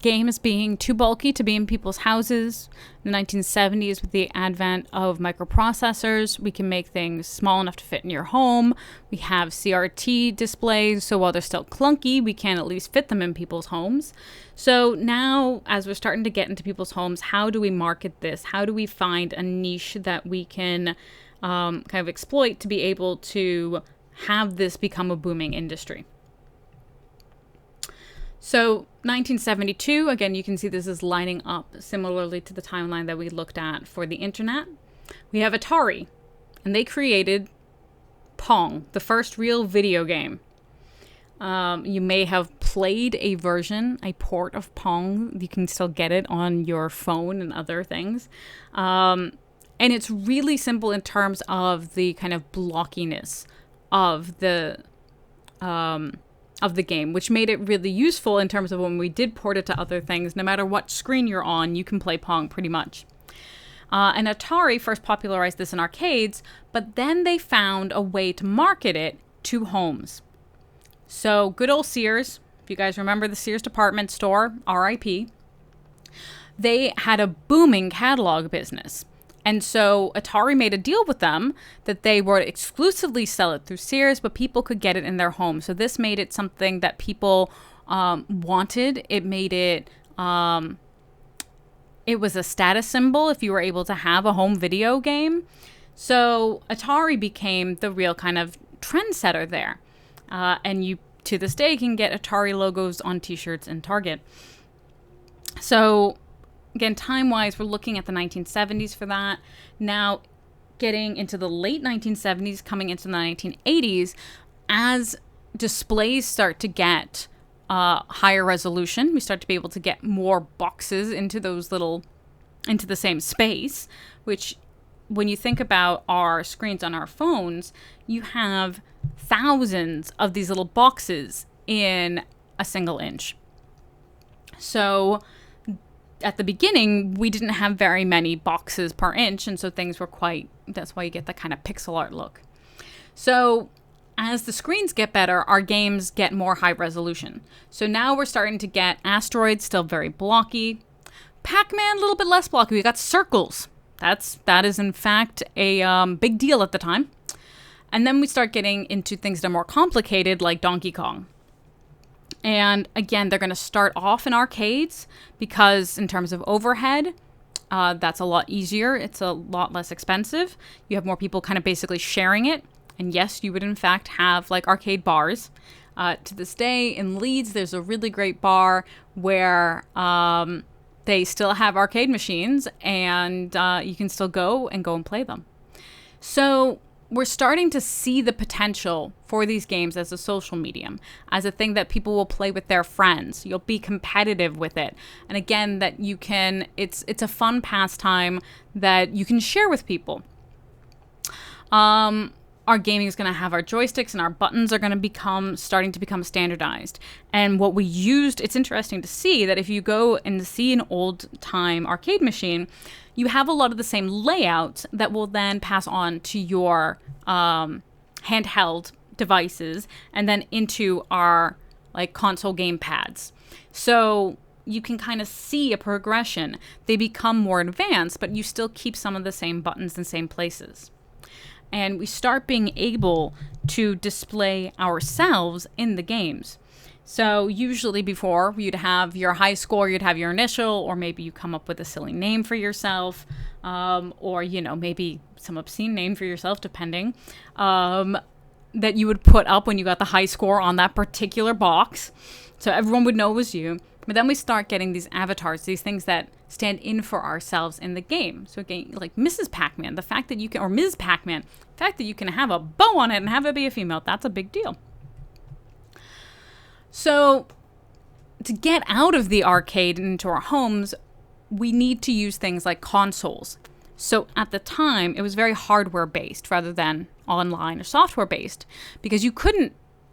games being too bulky to be in people's houses. In the 1970s, with the advent of microprocessors, we can make things small enough to fit in your home. We have CRT displays, so while they're still clunky, we can at least fit them in people's homes. So now, as we're starting to get into people's homes, how do we market this? How do we find a niche that we can kind of exploit to be able to have this become a booming industry? So 1972, again, you can see this is lining up similarly to the timeline that we looked at for the internet. We have Atari, and they created Pong, the first real video game. You may have played a port of Pong. You can still get it on your phone and other things. And it's really simple in terms of the kind of blockiness of the game, which made it really useful in terms of when we did port it to other things. No matter what screen you're on, you can play Pong pretty much. And Atari first popularized this in arcades, but then they found a way to market it to homes. So good old Sears, if you guys remember the Sears department store, RIP, they had a booming catalog business. And so Atari made a deal with them that they would exclusively sell it through Sears, but people could get it in their home. So this made it something that people wanted. It made it, it was a status symbol if you were able to have a home video game. So Atari became the real kind of trendsetter there. And you, to this day, can get Atari logos on t-shirts in Target. So again, time-wise, we're looking at the 1970s for that. Now, getting into the late 1970s, coming into the 1980s, as displays start to get higher resolution, we start to be able to get more boxes into the same space, which when you think about our screens on our phones, you have thousands of these little boxes in a single inch. So at the beginning, we didn't have very many boxes per inch, and so things were that's why you get that kind of pixel art look. So as the screens get better, our games get more high resolution. So now we're starting to get Asteroids, still very blocky. Pac-Man, a little bit less blocky. We got circles. That is in fact a big deal at the time. And then we start getting into things that are more complicated, like Donkey Kong. And again, they're going to start off in arcades because in terms of overhead, that's a lot easier. It's a lot less expensive. You have more people kind of basically sharing it. And yes, you would in fact have like arcade bars. To this day in Leeds, there's a really great bar where they still have arcade machines and you can still go and play them. So we're starting to see the potential for these games as a social medium, as a thing that people will play with their friends. You'll be competitive with it. And again, that you can, it's a fun pastime that you can share with people. Our gaming is going to have our joysticks and our buttons are going to starting to become standardized. And what we used, it's interesting to see that if you go and see an old time arcade machine, you have a lot of the same layouts that will then pass on to your handheld devices and then into our like console game pads. So you can kind of see a progression. They become more advanced, but you still keep some of the same buttons in the same places. And we start being able to display ourselves in the games. So usually before, you'd have your high score, you'd have your initial, or maybe you come up with a silly name for yourself, or, maybe some obscene name for yourself, depending, that you would put up when you got the high score on that particular box. So everyone would know it was you. But then we start getting these avatars, these things that stand in for ourselves in the game. So again, like Mrs. Pac-Man, the fact that you can, or Ms. Pac-Man, the fact that you can have a bow on it and have it be a female, that's a big deal. So to get out of the arcade and into our homes, we need to use things like consoles. So at the time, it was very hardware-based rather than online or software-based, because you couldn't,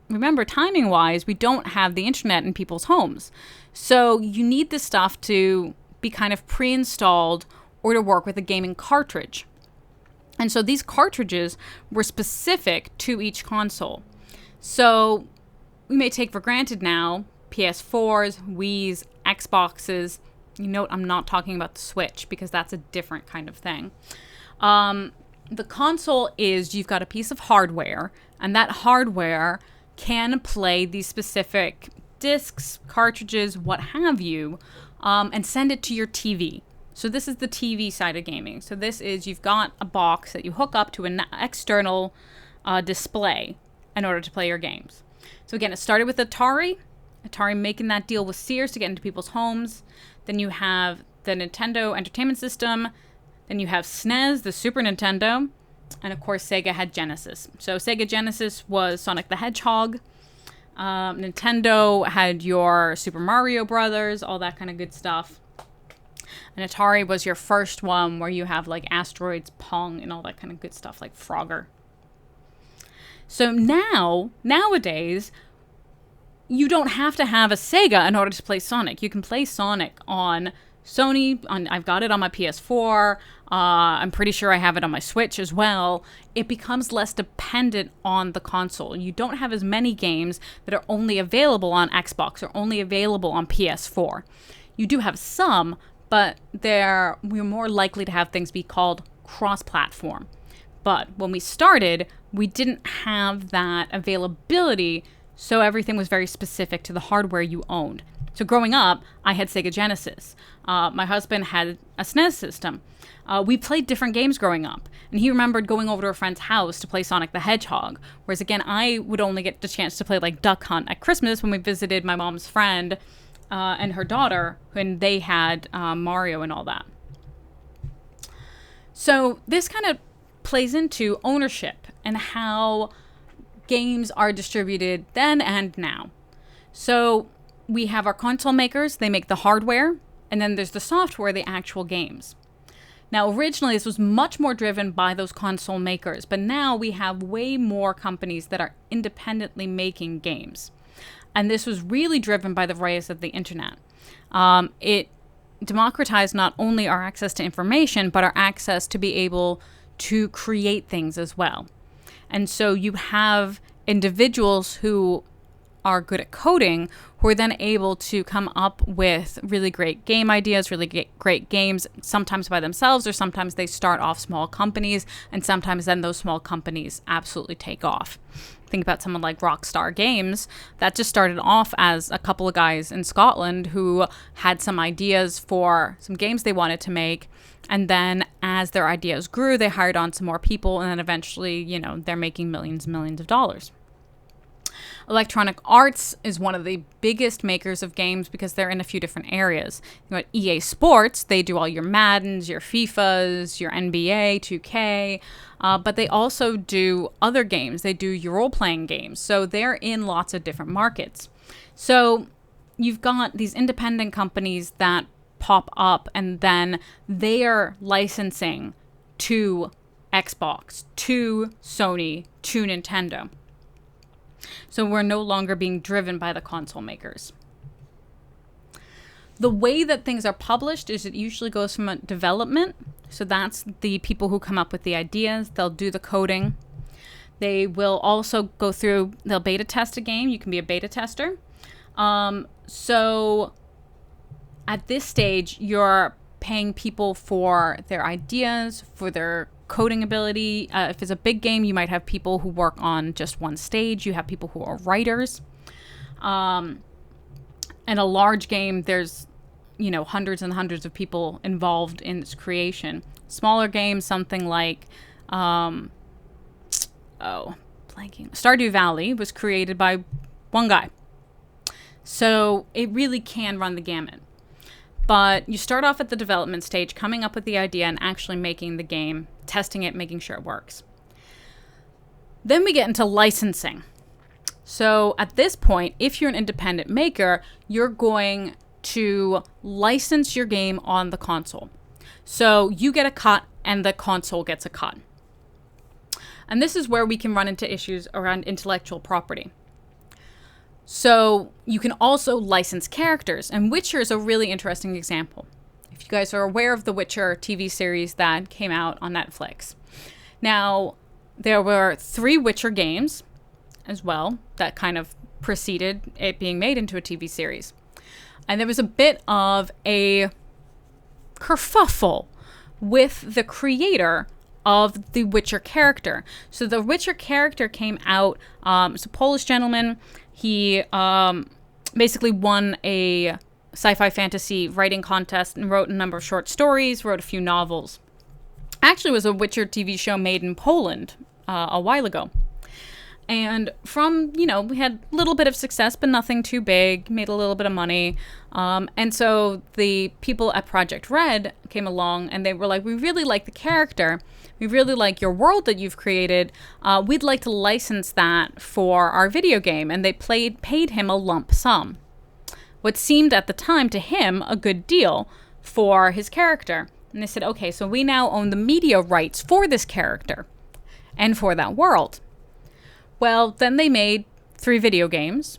remember, timing-wise, we don't have the internet in people's homes. So you need this stuff to be kind of pre-installed or to work with a gaming cartridge. And so these cartridges were specific to each console. So we may take for granted now PS4s, Wii's, Xboxes. You note I'm not talking about the Switch because that's a different kind of thing. The console is you've got a piece of hardware, and that hardware can play these specific discs, cartridges, what have you, and send it to your TV. So this is the TV side of gaming. So this is you've got a box that you hook up to an external display in order to play your games. So again, it started with Atari making that deal with Sears to get into people's homes. Then you have the Nintendo Entertainment System. Then you have SNES, the Super Nintendo. And of course, Sega had Genesis. So Sega Genesis was Sonic the Hedgehog. Nintendo had your Super Mario Brothers, all that kind of good stuff. And Atari was your first one where you have like Asteroids, Pong, and all that kind of good stuff like Frogger. So nowadays, you don't have to have a Sega in order to play Sonic. You can play Sonic on Sony. I've got it on my PS4. I'm pretty sure I have it on my Switch as well. It becomes less dependent on the console. You don't have as many games that are only available on Xbox or only available on PS4. You do have some, but we're more likely to have things be called cross-platform. But when we started, we didn't have that availability, so everything was very specific to the hardware you owned. So growing up, I had Sega Genesis. My husband had a SNES system. We played different games growing up, and he remembered going over to a friend's house to play Sonic the Hedgehog, whereas again, I would only get the chance to play like Duck Hunt at Christmas when we visited my mom's friend and her daughter, and they had Mario and all that. So this kind of plays into ownership and how games are distributed then and now. So we have our console makers, they make the hardware, and then there's the software, the actual games. Now, originally, this was much more driven by those console makers, but now we have way more companies that are independently making games. And this was really driven by the rise of the internet. It democratized not only our access to information, but our access to be able to create things as well. And so you have individuals who are good at coding who are then able to come up with really great game ideas, really great games, sometimes by themselves, or sometimes they start off small companies, and sometimes then those small companies absolutely take off. Think about someone like Rockstar Games that just started off as a couple of guys in Scotland who had some ideas for some games they wanted to make. And then as their ideas grew, they hired on some more people. And then eventually, they're making millions and millions of dollars. Electronic Arts is one of the biggest makers of games because they're in a few different areas. You know, at EA Sports, they do all your Maddens, your FIFAs, your NBA, 2K, but they also do other games. They do your role-playing games. So they're in lots of different markets. So you've got these independent companies that pop up, and then they are licensing to Xbox, to Sony, to Nintendo. So we're no longer being driven by the console makers. The way that things are published is it usually goes from a development. So that's the people who come up with the ideas. They'll do the coding. They will also go through, they'll beta test a game. You can be a beta tester. So at this stage, you're paying people for their ideas, for their coding ability. If it's a big game, you might have people who work on just one stage. You have people who are writers. And a large game, there's, hundreds and hundreds of people involved in its creation. Smaller games, something like, Stardew Valley was created by one guy. So it really can run the gamut. But you start off at the development stage, coming up with the idea and actually making the game, testing it, making sure it works. Then we get into licensing. So at this point, if you're an independent maker, you're going to license your game on the console. So you get a cut and the console gets a cut. And this is where we can run into issues around intellectual property. So you can also license characters, and Witcher is a really interesting example. If you guys are aware of the Witcher TV series that came out on Netflix. Now, there were 3 Witcher games as well that kind of preceded it being made into a TV series. And there was a bit of a kerfuffle with the creator of the Witcher character. So the Witcher character came out, it's a Polish gentleman. He basically won a sci-fi fantasy writing contest and wrote a number of short stories, wrote a few novels. Actually, it was a Witcher TV show made in Poland a while ago. And from, we had a little bit of success, but nothing too big, made a little bit of money. And so the people at Project Red came along and they were like, we really like the character. We really like your world that you've created. We'd like to license that for our video game. And they paid him a lump sum. What seemed at the time to him a good deal for his character. And they said, okay, so we now own the media rights for this character and for that world. Well, then they made 3 video games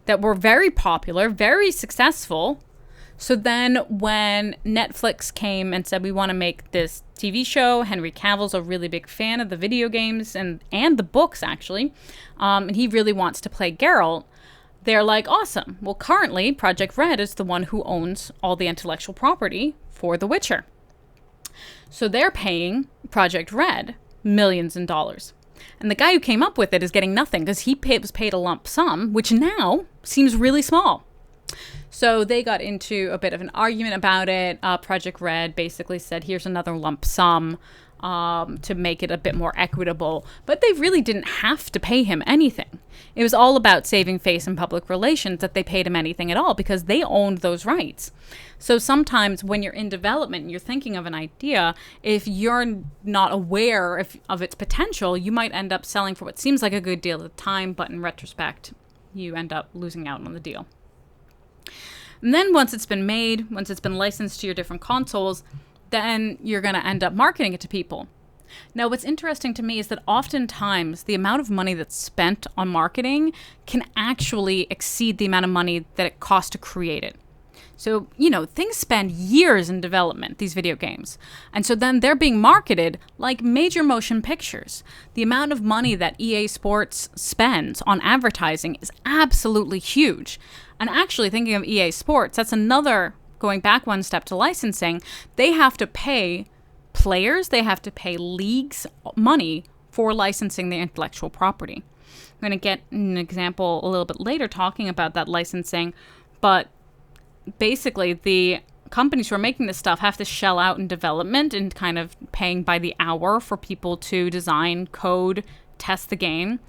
that were very popular, very successful. So then when Netflix came and said, we want to make this TV show, Henry Cavill's a really big fan of the video games and the books, actually, and he really wants to play Geralt, they're like, awesome. Well, currently, Project Red is the one who owns all the intellectual property for The Witcher. So they're paying Project Red millions in dollars. And the guy who came up with it is getting nothing because he was paid a lump sum, which now seems really small. So they got into a bit of an argument about it. Project Red basically said, here's another lump sum to make it a bit more equitable. But they really didn't have to pay him anything. It was all about saving face and public relations that they paid him anything at all because they owned those rights. So sometimes when you're in development and you're thinking of an idea, if you're not aware of its potential, you might end up selling for what seems like a good deal at the time, but in retrospect, you end up losing out on the deal. And then once it's been made, once it's been licensed to your different consoles, then you're going to end up marketing it to people. Now, what's interesting to me is that oftentimes the amount of money that's spent on marketing can actually exceed the amount of money that it costs to create it. So, things spend years in development, these video games. And so then they're being marketed like major motion pictures. The amount of money that EA Sports spends on advertising is absolutely huge. And actually, thinking of EA Sports, that's another, going back one step to licensing, they have to pay players, they have to pay leagues money for licensing their intellectual property. I'm going to get an example a little bit later talking about that licensing, but basically the companies who are making this stuff have to shell out in development and kind of paying by the hour for people to design, code, test the game.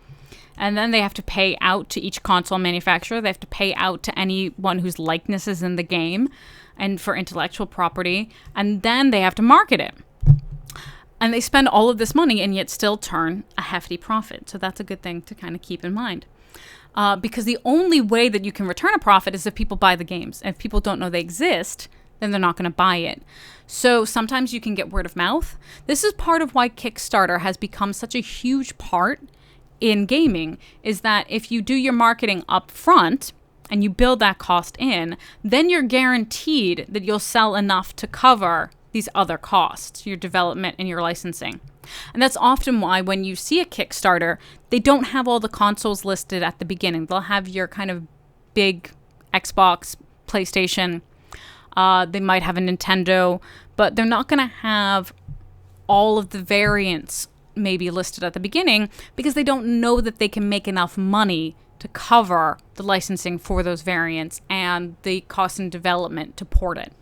And then they have to pay out to each console manufacturer. They have to pay out to anyone whose likeness is in the game and for intellectual property. And then they have to market it. And they spend all of this money and yet still turn a hefty profit. So that's a good thing to kind of keep in mind. Because the only way that you can return a profit is if people buy the games. And if people don't know they exist, then they're not going to buy it. So sometimes you can get word of mouth. This is part of why Kickstarter has become such a huge part in gaming, is that if you do your marketing up front and you build that cost in, then you're guaranteed that you'll sell enough to cover these other costs, your development and your licensing. And that's often why when you see a Kickstarter, they don't have all the consoles listed at the beginning. They'll have your kind of big Xbox, PlayStation, they might have a Nintendo, but they're not going to have all of the variants maybe listed at the beginning because they don't know that they can make enough money to cover the licensing for those variants and the cost in development to port it.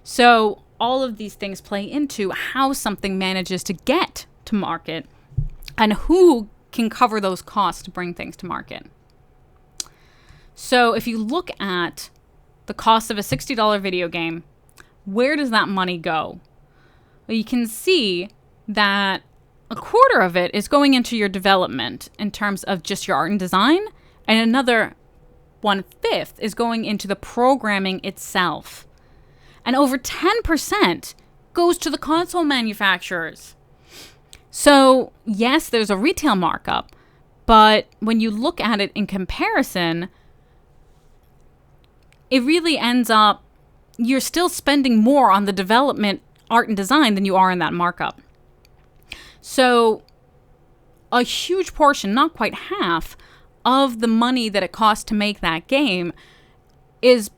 So all of these things play into how something manages to get to market and who can cover those costs to bring things to market. So if you look at the cost of a $60 video game, where does that money go? Well, you can see that a quarter of it is going into your development in terms of just your art and design, and another 1/5 is going into the programming itself. And over 10% goes to the console manufacturers. So yes, there's a retail markup, but when you look at it in comparison, it really ends up, you're still spending more on the development, art and design than you are in that markup. So a huge portion, not quite half, of the money that it costs to make that game is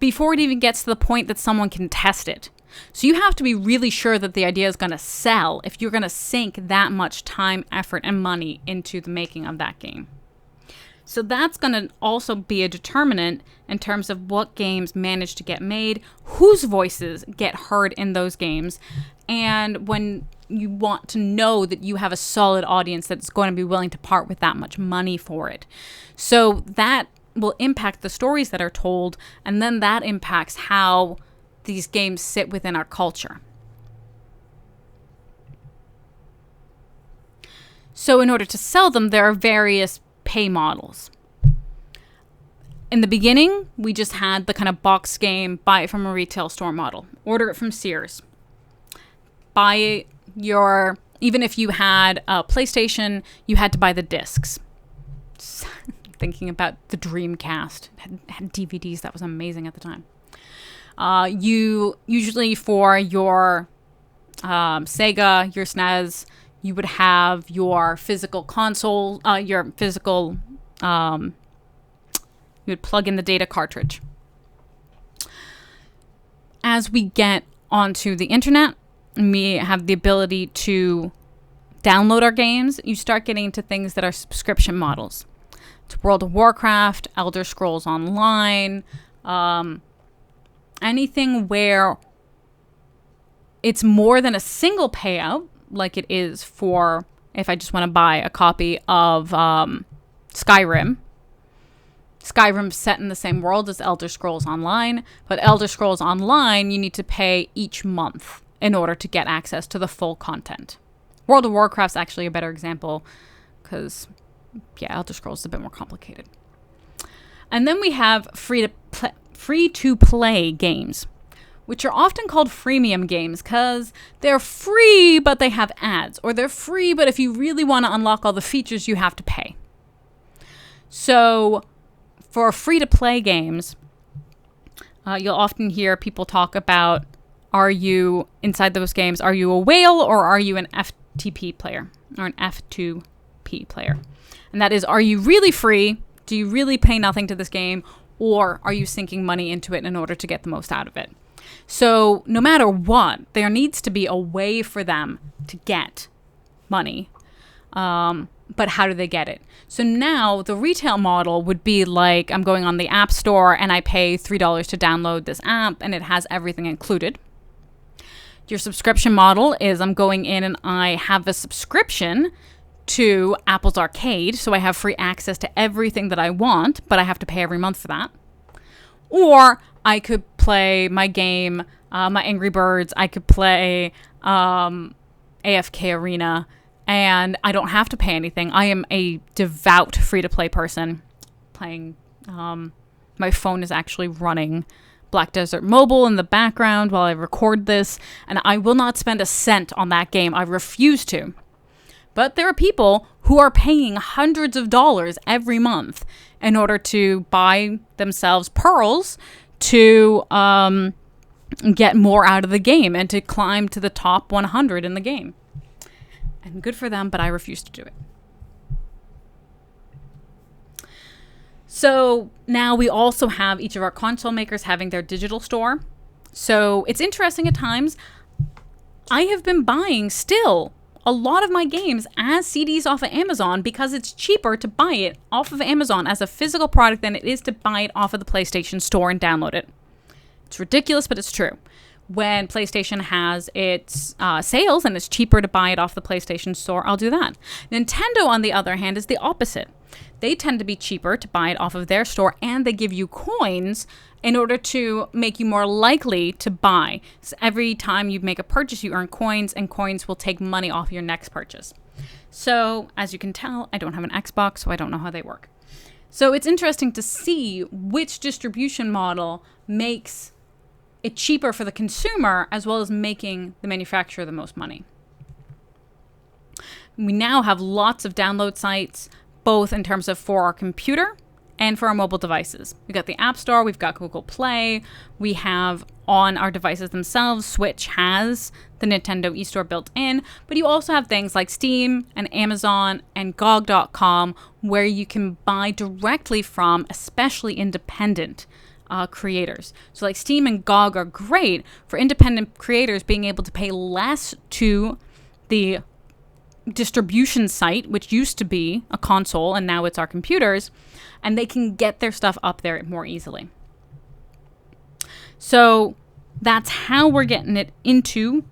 before it even gets to the point that someone can test it. So you have to be really sure that the idea is going to sell if you're going to sink that much time, effort, and money into the making of that game. So that's going to also be a determinant in terms of what games manage to get made, whose voices get heard in those games, and when you want to know that you have a solid audience that's going to be willing to part with that much money for it. So that will impact the stories that are told, and then that impacts how these games sit within our culture. So in order to sell them, there are various pay models. In the beginning, we just had the kind of box game, buy it from a retail store model. Order it from Sears. Even if you had a PlayStation, you had to buy the discs. Thinking about the Dreamcast, had DVDs, that was amazing at the time. You usually for your Sega, your SNES, you would have your physical console, you would plug in the data cartridge. As we get onto the internet, we have the ability to download our games. You start getting into things that are subscription models. It's World of Warcraft, Elder Scrolls Online, anything where it's more than a single payout, like it is for if I just want to buy a copy of Skyrim. Skyrim's set in the same world as Elder Scrolls Online, but Elder Scrolls Online, you need to pay each month in order to get access to the full content. World of Warcraft's actually a better example because, Elder Scrolls is a bit more complicated. And then we have free-to-play games, which are often called freemium games because they're free, but they have ads. Or they're free, but if you really want to unlock all the features, you have to pay. So for free-to-play games, you'll often hear people talk about, are you, inside those games, are you a whale or are you an FTP player or an F2P player? And that is, are you really free? Do you really pay nothing to this game? Or are you sinking money into it in order to get the most out of it? So no matter what, there needs to be a way for them to get money. But how do they get it? So now the retail model would be like, I'm going on the App Store and I pay $3 to download this app and it has everything included. Your subscription model is I'm going in and I have a subscription to Apple's Arcade, so I have free access to everything that I want, but I have to pay every month for that. Or I could play my game, my Angry Birds, I could play AFK Arena, and I don't have to pay anything. I am a devout free-to-play person. Playing, my phone is actually running Black Desert Mobile in the background while I record this, and I will not spend a cent on that game. I refuse to. But there are people who are paying hundreds of dollars every month in order to buy themselves pearls to get more out of the game and to climb to the top 100 in the game. And good for them, but I refuse to do it. So now we also have each of our console makers having their digital store. So it's interesting at times. I have been buying still a lot of my games as CDs off of Amazon because it's cheaper to buy it off of Amazon as a physical product than it is to buy it off of the PlayStation Store and download it. It's ridiculous, but it's true. When PlayStation has its sales and it's cheaper to buy it off the PlayStation Store, I'll do that. Nintendo, on the other hand, is the opposite. They tend to be cheaper to buy it off of their store, and they give you coins in order to make you more likely to buy. So every time you make a purchase, you earn coins, and coins will take money off your next purchase. So, as you can tell, I don't have an Xbox, so I don't know how they work. So it's interesting to see which distribution model makes it cheaper for the consumer as well as making the manufacturer the most money. We now have lots of download sites, both in terms of for our computer and for our mobile devices. We've got the App Store, we've got Google Play, we have on our devices themselves, Switch has the Nintendo eStore built in, but you also have things like Steam and Amazon and GOG.com where you can buy directly from especially independent creators. So like Steam and GOG are great for independent creators being able to pay less to the distribution site, which used to be a console and now it's our computers, and they can get their stuff up there more easily. So that's how we're getting it into,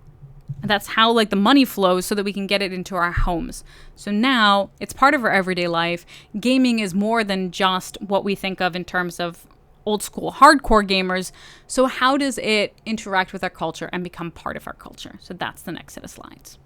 that's how like the money flows so that we can get it into our homes. So now it's part of our everyday life. Gaming is more than just what we think of in terms of old school hardcore gamers. So how does it interact with our culture and become part of our culture? So that's the next set of slides.